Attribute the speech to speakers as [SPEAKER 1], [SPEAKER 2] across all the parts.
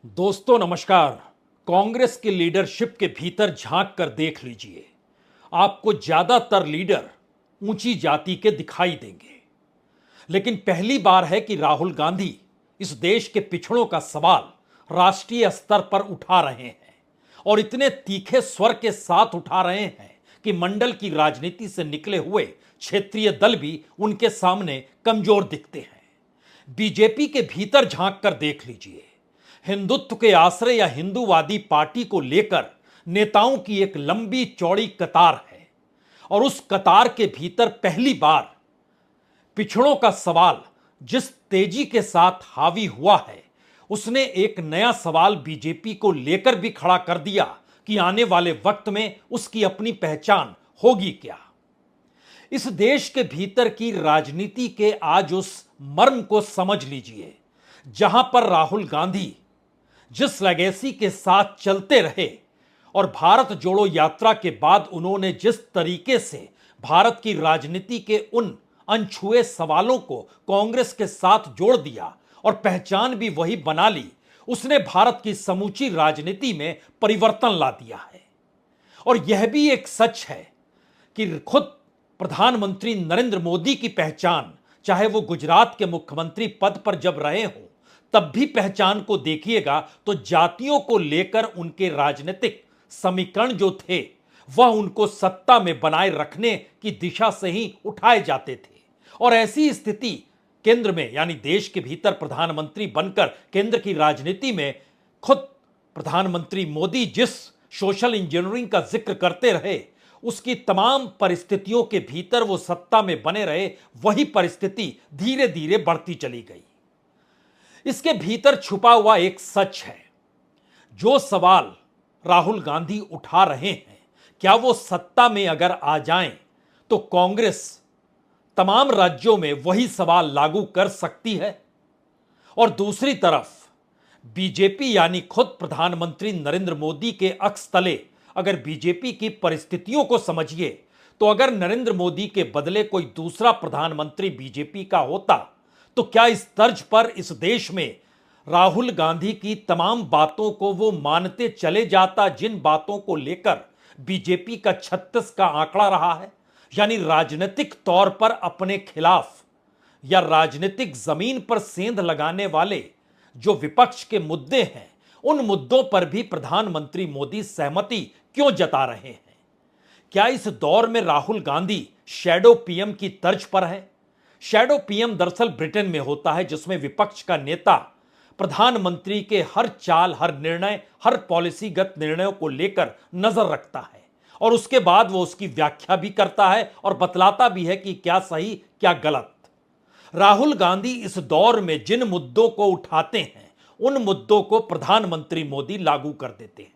[SPEAKER 1] दोस्तों नमस्कार। कांग्रेस की लीडरशिप के भीतर झांक कर देख लीजिए। आपको ज्यादातर लीडर ऊंची जाति के दिखाई देंगे, लेकिन पहली बार है कि राहुल गांधी इस देश के पिछड़ों का सवाल राष्ट्रीय स्तर पर उठा रहे हैं और इतने तीखे स्वर के साथ उठा रहे हैं कि मंडल की राजनीति से निकले हुए क्षेत्रीय दल भी उनके सामने कमजोर दिखते हैं। बीजेपी के भीतर झांक कर देख लीजिए। हिंदुत्व के आश्रय या हिंदूवादी पार्टी को लेकर नेताओं की एक लंबी चौड़ी कतार है और उस कतार के भीतर पहली बार पिछड़ों का सवाल जिस तेजी के साथ हावी हुआ है, उसने एक नया सवाल बीजेपी को लेकर भी खड़ा कर दिया कि आने वाले वक्त में उसकी अपनी पहचान होगी क्या। इस देश के भीतर की राजनीति के आज उस मर्म को समझ लीजिए, जहां पर राहुल गांधी जिस लेगेसी के साथ चलते रहे और भारत जोड़ो यात्रा के बाद उन्होंने जिस तरीके से भारत की राजनीति के उन अनछुए सवालों को कांग्रेस के साथ जोड़ दिया और पहचान भी वही बना ली, उसने भारत की समूची राजनीति में परिवर्तन ला दिया है। और यह भी एक सच है कि खुद प्रधानमंत्री नरेंद्र मोदी की पहचान, चाहे वो गुजरात के मुख्यमंत्री पद पर जब रहे हों, तब भी पहचान को देखिएगा तो जातियों को लेकर उनके राजनीतिक समीकरण जो थे वह उनको सत्ता में बनाए रखने की दिशा से ही उठाए जाते थे। और ऐसी स्थिति केंद्र में यानी देश के भीतर प्रधानमंत्री बनकर केंद्र की राजनीति में खुद प्रधानमंत्री मोदी जिस सोशल इंजीनियरिंग का जिक्र करते रहे, उसकी तमाम परिस्थितियों के भीतर वो सत्ता में बने रहे, वही परिस्थिति धीरे धीरे बढ़ती चली गई। इसके भीतर छुपा हुआ एक सच है। जो सवाल राहुल गांधी उठा रहे हैं, क्या वो सत्ता में अगर आ जाएं तो कांग्रेस तमाम राज्यों में वही सवाल लागू कर सकती है। और दूसरी तरफ बीजेपी यानी खुद प्रधानमंत्री नरेंद्र मोदी के अक्स तले अगर बीजेपी की परिस्थितियों को समझिए तो अगर नरेंद्र मोदी के बदले कोई दूसरा प्रधानमंत्री बीजेपी का होता तो क्या इस तर्ज पर इस देश में राहुल गांधी की तमाम बातों को वो मानते चले जाता जिन बातों को लेकर बीजेपी का 36 का आंकड़ा रहा है। यानी राजनीतिक तौर पर अपने खिलाफ या राजनीतिक जमीन पर सेंध लगाने वाले जो विपक्ष के मुद्दे हैं, उन मुद्दों पर भी प्रधानमंत्री मोदी सहमति क्यों जता रहे हैं। क्या इस दौर में राहुल गांधी शैडो पीएम की तर्ज पर है? शैडो पीएम दरअसल ब्रिटेन में होता है, जिसमें विपक्ष का नेता प्रधानमंत्री के हर चाल, हर निर्णय, हर पॉलिसीगत निर्णयों को लेकर नजर रखता है और उसके बाद वो उसकी व्याख्या भी करता है और बतलाता भी है कि क्या सही क्या गलत। राहुल गांधी इस दौर में जिन मुद्दों को उठाते हैं, उन मुद्दों को प्रधानमंत्री मोदी लागू कर देते हैं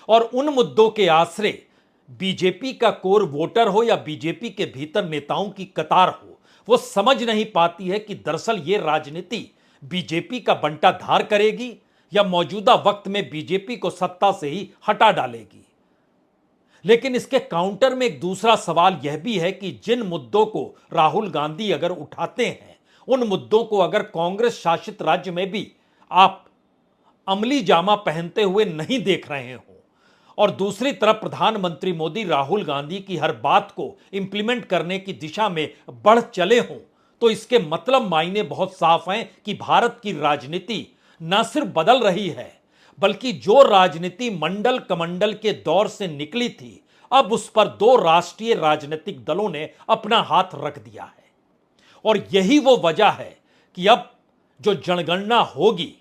[SPEAKER 1] और उन मुद्दों के आश्रय बीजेपी का कोर वोटर हो या बीजेपी के भीतर नेताओं की कतार हो, वो समझ नहीं पाती है कि दरअसल ये राजनीति बीजेपी का बंटा धार करेगी या मौजूदा वक्त में बीजेपी को सत्ता से ही हटा डालेगी। लेकिन इसके काउंटर में एक दूसरा सवाल यह भी है कि जिन मुद्दों को राहुल गांधी अगर उठाते हैं, उन मुद्दों को अगर कांग्रेस शासित राज्य में भी आप अमली जामा पहनते हुए नहीं देख रहे हो और दूसरी तरफ प्रधानमंत्री मोदी राहुल गांधी की हर बात को इंप्लीमेंट करने की दिशा में बढ़ चले हों, तो इसके मतलब मायने बहुत साफ हैं कि भारत की राजनीति न सिर्फ बदल रही है, बल्कि जो राजनीति मंडल कमंडल के दौर से निकली थी, अब उस पर दो राष्ट्रीय राजनीतिक दलों ने अपना हाथ रख दिया है। और यही वो वजह है कि अब जो जनगणना होगी,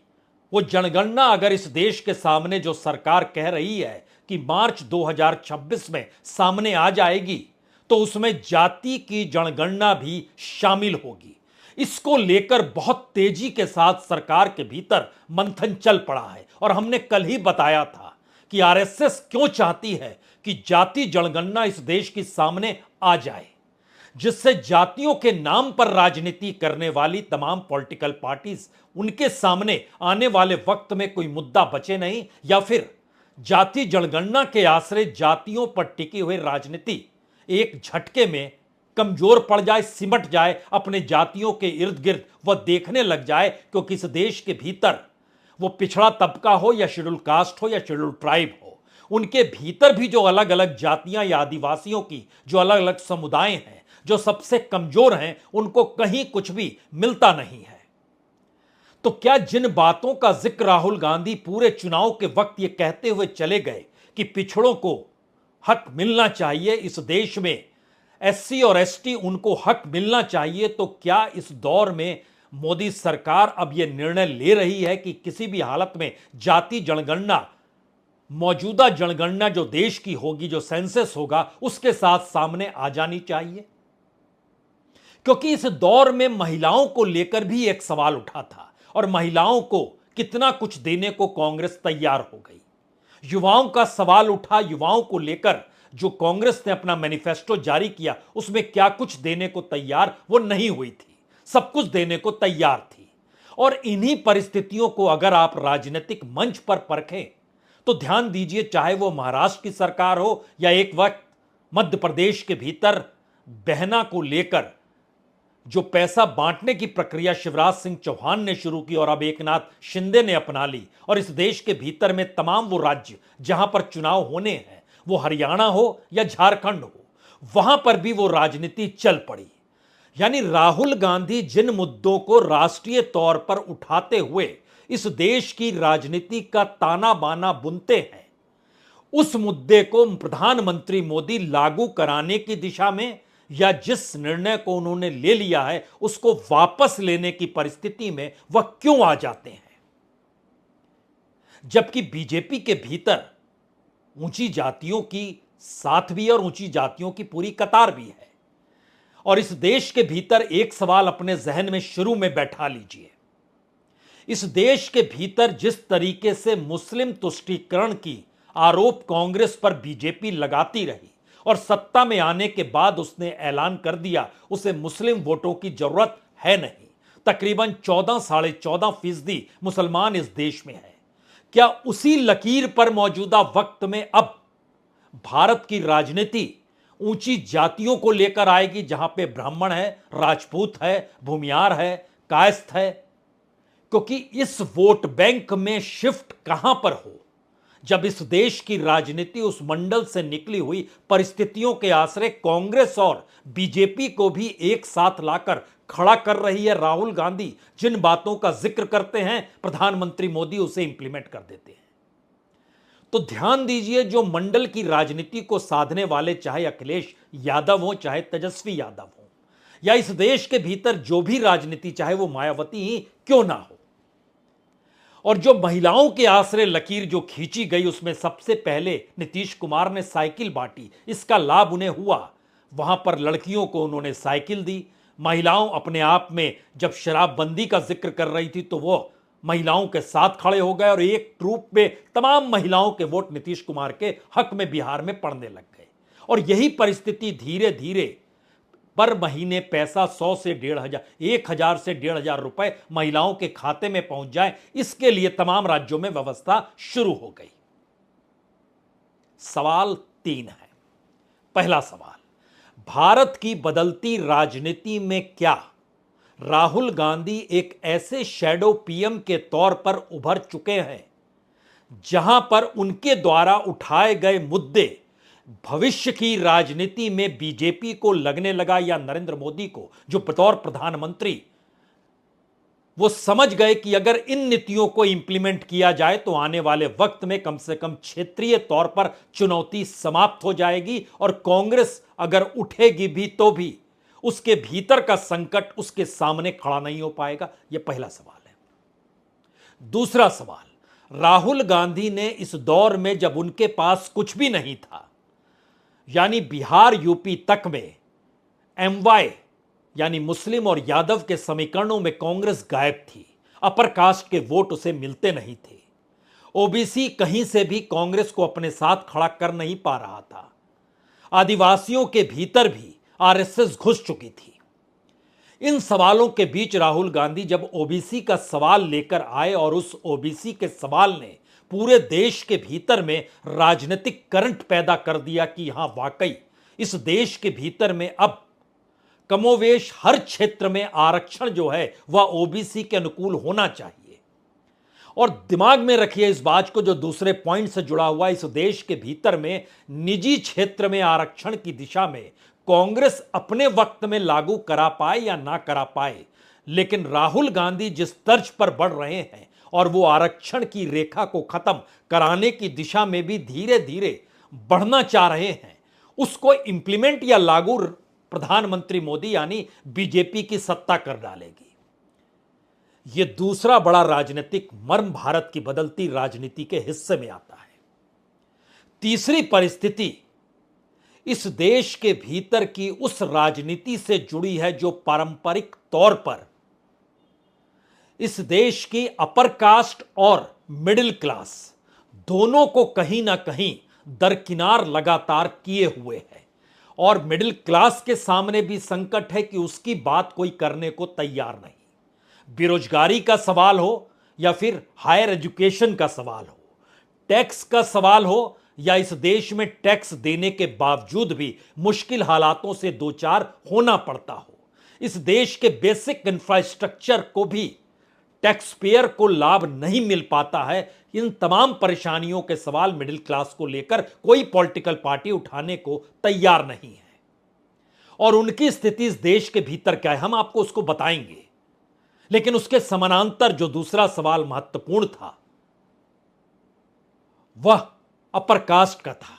[SPEAKER 1] वो जनगणना अगर इस देश के सामने जो सरकार कह रही है कि मार्च 2026 में सामने आ जाएगी, तो उसमें जाति की जनगणना भी शामिल होगी। इसको लेकर बहुत तेजी के साथ सरकार के भीतर मंथन चल पड़ा है और हमने कल ही बताया था कि आरएसएस क्यों चाहती है कि जाति जनगणना इस देश के सामने आ जाए, जिससे जातियों के नाम पर राजनीति करने वाली तमाम पॉलिटिकल पार्टीज, उनके सामने आने वाले वक्त में कोई मुद्दा बचे नहीं या फिर जाति जनगणना के आश्रय जातियों पर टिकी हुई राजनीति एक झटके में कमजोर पड़ जाए, सिमट जाए, अपने जातियों के इर्द गिर्द वह देखने लग जाए, क्योंकि इस देश के भीतर वो पिछड़ा तबका हो या शेड्यूल कास्ट हो या शेड्यूल ट्राइब हो, उनके भीतर भी जो अलग अलग जातियां या आदिवासियों की जो अलग अलग समुदाय हैं, जो सबसे कमजोर हैं, उनको कहीं कुछ भी मिलता नहीं है। तो क्या जिन बातों का जिक्र राहुल गांधी पूरे चुनाव के वक्त ये कहते हुए चले गए कि पिछड़ों को हक मिलना चाहिए इस देश में, एससी और एसटी उनको हक मिलना चाहिए, तो क्या इस दौर में मोदी सरकार अब यह निर्णय ले रही है कि किसी भी हालत में जाति जनगणना, मौजूदा जनगणना जो देश की होगी, जो सेंसस होगा, उसके साथ सामने आ जानी चाहिए? क्योंकि इस दौर में महिलाओं को लेकर भी एक सवाल उठा था और महिलाओं को कितना कुछ देने को कांग्रेस तैयार हो गई। युवाओं का सवाल उठा, युवाओं को लेकर जो कांग्रेस ने अपना मैनिफेस्टो जारी किया उसमें क्या कुछ देने को तैयार वो नहीं हुई थी, सब कुछ देने को तैयार थी। और इन्हीं परिस्थितियों को अगर आप राजनीतिक मंच पर परखें तो ध्यान दीजिए, चाहे वो महाराष्ट्र की सरकार हो या एक वक्त मध्य प्रदेश के भीतर बहना को लेकर जो पैसा बांटने की प्रक्रिया शिवराज सिंह चौहान ने शुरू की और अब एकनाथ शिंदे ने अपना ली, और इस देश के भीतर में तमाम वो राज्य जहां पर चुनाव होने हैं, वो हरियाणा हो या झारखंड हो, वहां पर भी वो राजनीति चल पड़ी। यानी राहुल गांधी जिन मुद्दों को राष्ट्रीय तौर पर उठाते हुए इस देश की राजनीति का ताना बाना बुनते हैं, उस मुद्दे को प्रधानमंत्री मोदी लागू कराने की दिशा में या जिस निर्णय को उन्होंने ले लिया है उसको वापस लेने की परिस्थिति में वह क्यों आ जाते हैं? जबकि बीजेपी के भीतर ऊंची जातियों की साथ भी है और ऊंची जातियों की पूरी कतार भी है। और इस देश के भीतर एक सवाल अपने जहन में शुरू में बैठा लीजिए, इस देश के भीतर जिस तरीके से मुस्लिम तुष्टीकरण की आरोप कांग्रेस पर बीजेपी लगाती रही और सत्ता में आने के बाद उसने ऐलान कर दिया उसे मुस्लिम वोटों की जरूरत है नहीं, तकरीबन 14-14.5% मुसलमान इस देश में है। क्या उसी लकीर पर मौजूदा वक्त में अब भारत की राजनीति ऊंची जातियों को लेकर आएगी, जहां पे ब्राह्मण है, राजपूत है, भूमियार है, कायस्थ है? क्योंकि इस वोट बैंक में शिफ्ट कहां पर हो जब इस देश की राजनीति उस मंडल से निकली हुई परिस्थितियों के आश्रय कांग्रेस और बीजेपी को भी एक साथ लाकर खड़ा कर रही है। राहुल गांधी जिन बातों का जिक्र करते हैं प्रधानमंत्री मोदी उसे इंप्लीमेंट कर देते हैं। तो ध्यान दीजिए, जो मंडल की राजनीति को साधने वाले चाहे अखिलेश यादव हो, चाहे तेजस्वी यादव हो, या इस देश के भीतर जो भी राजनीति चाहे वो मायावती ही क्यों ना हो, और जो महिलाओं के आश्रय लकीर जो खींची गई उसमें सबसे पहले नीतीश कुमार ने साइकिल बांटी, इसका लाभ उन्हें हुआ। वहां पर लड़कियों को उन्होंने साइकिल दी। महिलाओं अपने आप में जब शराबबंदी का जिक्र कर रही थी तो वो महिलाओं के साथ खड़े हो गए और एक ट्रूप में तमाम महिलाओं के वोट नीतीश कुमार के हक में बिहार में पड़ने लग गए। और यही परिस्थिति धीरे धीरे पर महीने पैसा 100 से 1,500, 1,000 से 1,500 रुपए महिलाओं के खाते में पहुंच जाए, इसके लिए तमाम राज्यों में व्यवस्था शुरू हो गई। सवाल 3 है। पहला सवाल, भारत की बदलती राजनीति में क्या राहुल गांधी एक ऐसे शैडो पीएम के तौर पर उभर चुके हैं जहां पर उनके द्वारा उठाए गए मुद्दे भविष्य की राजनीति में बीजेपी को लगने लगा, या नरेंद्र मोदी को जो बतौर प्रधानमंत्री वो समझ गए कि अगर इन नीतियों को इंप्लीमेंट किया जाए तो आने वाले वक्त में कम से कम क्षेत्रीय तौर पर चुनौती समाप्त हो जाएगी और कांग्रेस अगर उठेगी भी तो भी उसके भीतर का संकट उसके सामने खड़ा नहीं हो पाएगा? यह पहला सवाल है। दूसरा सवाल, राहुल गांधी ने इस दौर में जब उनके पास कुछ भी नहीं था, यानी बिहार यूपी तक में एमवाई यानी मुस्लिम और यादव के समीकरणों में कांग्रेस गायब थी, अपर कास्ट के वोट उसे मिलते नहीं थे, ओबीसी कहीं से भी कांग्रेस को अपने साथ खड़ा कर नहीं पा रहा था, आदिवासियों के भीतर भी आरएसएस घुस चुकी थी। इन सवालों के बीच राहुल गांधी जब ओबीसी का सवाल लेकर आए और उस ओबीसी के सवाल ने पूरे देश के भीतर में राजनीतिक करंट पैदा कर दिया कि हां वाकई इस देश के भीतर में अब कमोवेश हर क्षेत्र में आरक्षण जो है वह ओबीसी के अनुकूल होना चाहिए। और दिमाग में रखिए इस बात को जो दूसरे पॉइंट से जुड़ा हुआ, इस देश के भीतर में निजी क्षेत्र में आरक्षण की दिशा में कांग्रेस अपने वक्त में लागू करा पाए या ना करा पाए, लेकिन राहुल गांधी जिस तर्ज पर बढ़ रहे हैं और वो आरक्षण की रेखा को खत्म कराने की दिशा में भी धीरे धीरे बढ़ना चाह रहे हैं, उसको इंप्लीमेंट या लागू प्रधानमंत्री मोदी यानी बीजेपी की सत्ता कर डालेगी। यह दूसरा बड़ा राजनीतिक मर्म भारत की बदलती राजनीति के हिस्से में आता है। तीसरी परिस्थिति इस देश के भीतर की उस राजनीति से जुड़ी है जो पारंपरिक तौर पर इस देश की अपर कास्ट और मिडिल क्लास दोनों को कहीं ना कहीं दरकिनार लगातार किए हुए है, और मिडिल क्लास के सामने भी संकट है कि उसकी बात कोई करने को तैयार नहीं। बेरोजगारी का सवाल हो या फिर हायर एजुकेशन का सवाल हो, टैक्स का सवाल हो या इस देश में टैक्स देने के बावजूद भी मुश्किल हालातों से दो चार होना पड़ता हो, इस देश के बेसिक इंफ्रास्ट्रक्चर को भी टैक्स पेयर को लाभ नहीं मिल पाता है, इन तमाम परेशानियों के सवाल मिडिल क्लास को लेकर कोई पॉलिटिकल पार्टी उठाने को तैयार नहीं है। और उनकी स्थिति इस देश के भीतर क्या है हम आपको उसको बताएंगे, लेकिन उसके समानांतर जो दूसरा सवाल महत्वपूर्ण था वह अपर कास्ट का था।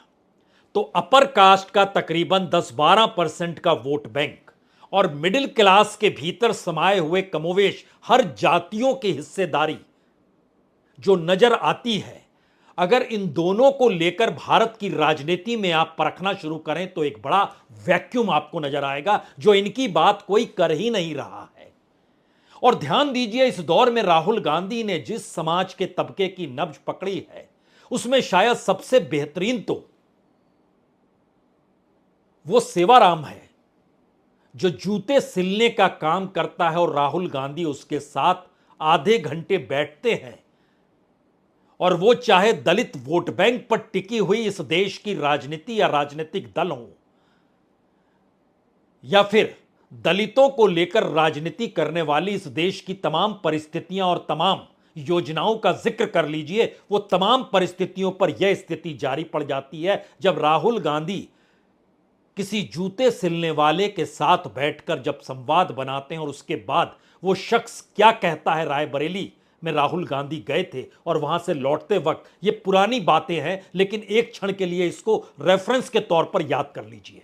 [SPEAKER 1] तो अपर कास्ट का तकरीबन 10-12% का वोट बैंक और मिडिल क्लास के भीतर समाये हुए कमोवेश हर जातियों की हिस्सेदारी जो नजर आती है, अगर इन दोनों को लेकर भारत की राजनीति में आप परखना शुरू करें तो एक बड़ा वैक्यूम आपको नजर आएगा जो इनकी बात कोई कर ही नहीं रहा है। और ध्यान दीजिए, इस दौर में राहुल गांधी ने जिस समाज के तबके की नब्ज पकड़ी है उसमें शायद सबसे बेहतरीन तो वो सेवाराम है जो जूते सिलने का काम करता है और राहुल गांधी उसके साथ आधे घंटे बैठते हैं, और वो चाहे दलित वोट बैंक पर टिकी हुई इस देश की राजनीति या राजनीतिक दल हो या फिर दलितों को लेकर राजनीति करने वाली इस देश की तमाम परिस्थितियां और तमाम योजनाओं का जिक्र कर लीजिए, वो तमाम परिस्थितियों पर यह स्थिति जारी पड़ जाती है जब राहुल गांधी किसी जूते सिलने वाले के साथ बैठकर जब संवाद बनाते हैं और उसके बाद वो शख्स क्या कहता है। रायबरेली में राहुल गांधी गए थे और वहां से लौटते वक्त, ये पुरानी बातें हैं लेकिन एक क्षण के लिए इसको रेफरेंस के तौर पर याद कर लीजिए।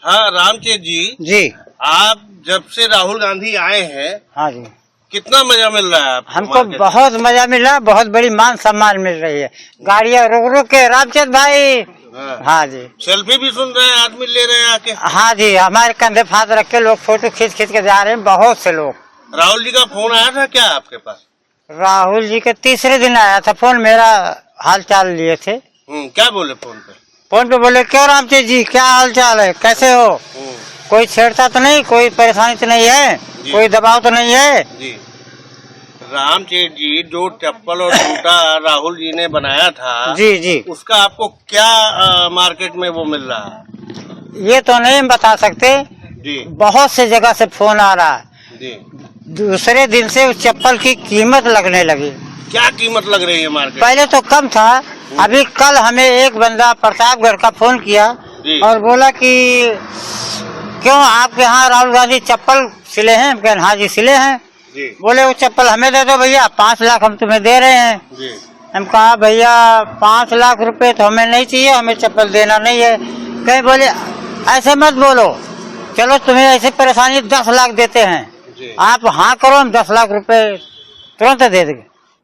[SPEAKER 2] हाँ रामचेत जी, आप जब से राहुल गांधी आए हैं, हाँ जी, कितना मजा मिल रहा है आपको?
[SPEAKER 3] हमको बहुत मजा मिल रहा है, बहुत बड़ी मान सम्मान मिल रही है। गाड़ियाँ रुक रुक के रामचंद भाई, हाँ जी,
[SPEAKER 2] सेल्फी भी सुन रहे हैं, आदमी ले रहे हैं आके।
[SPEAKER 3] हाँ जी, हमारे कंधे फांस रख के लोग फोटो खींच खींच के जा रहे हैं, बहुत से लोग।
[SPEAKER 2] राहुल जी का फोन आया था क्या आपके पास?
[SPEAKER 3] राहुल जी के तीसरे दिन आया था फोन, मेरा हाल चाल लिए थे।
[SPEAKER 2] क्या बोले फोन पे?
[SPEAKER 3] फोन पे बोले क्यों रामचंद जी, क्या हाल चाल है, कैसे हो? कोई छेड़ता तो नहीं, कोई परेशानी तो नहीं है, कोई दबाव तो नहीं है
[SPEAKER 2] जी। रामचेत जी, जो चप्पल और जूता राहुल जी ने बनाया था
[SPEAKER 3] जी जी,
[SPEAKER 2] उसका आपको क्या मार्केट में वो मिल रहा है?
[SPEAKER 3] ये तो नहीं बता सकते जी। बहुत से जगह से फोन आ रहा है जी। दूसरे दिन से उस चप्पल की कीमत लगने लगी।
[SPEAKER 2] क्या कीमत लग रही है मार्केट?
[SPEAKER 3] पहले तो कम था, अभी कल हमें एक बंदा प्रतापगढ़ का फोन किया और बोला कि क्यों आपके यहाँ राहुल गांधी चप्पल सिले हैं? हम हाँ जी सिले हैं जी। बोले वो चप्पल हमें दे दो भैया, 5 लाख हम तुम्हें दे रहे हैं जी। हम कहा भैया 5 लाख रुपए तो हमें नहीं चाहिए, हमें चप्पल देना नहीं है। कहीं बोले ऐसे मत बोलो, चलो तुम्हें ऐसे परेशानी 10 लाख देते हैं, आप हाँ करो, हम 10 लाख रुपए तुरंत दे देंगे।